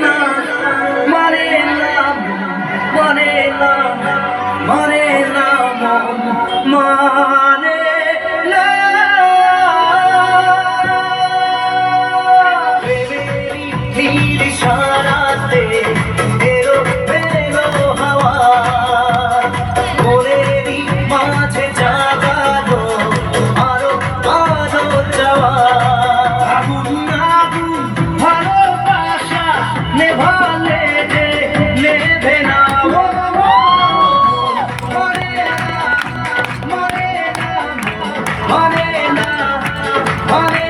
না মানে না মানে না মানে না মানে না নীল সারাতে এলো এলো হাওয়া মনেরই মাঝে জাগালো আরো আরো যাওয়া আগুন আগুন ভালোবাসা নেভালে যে নেভে না মরে না মরে না মরে না মরে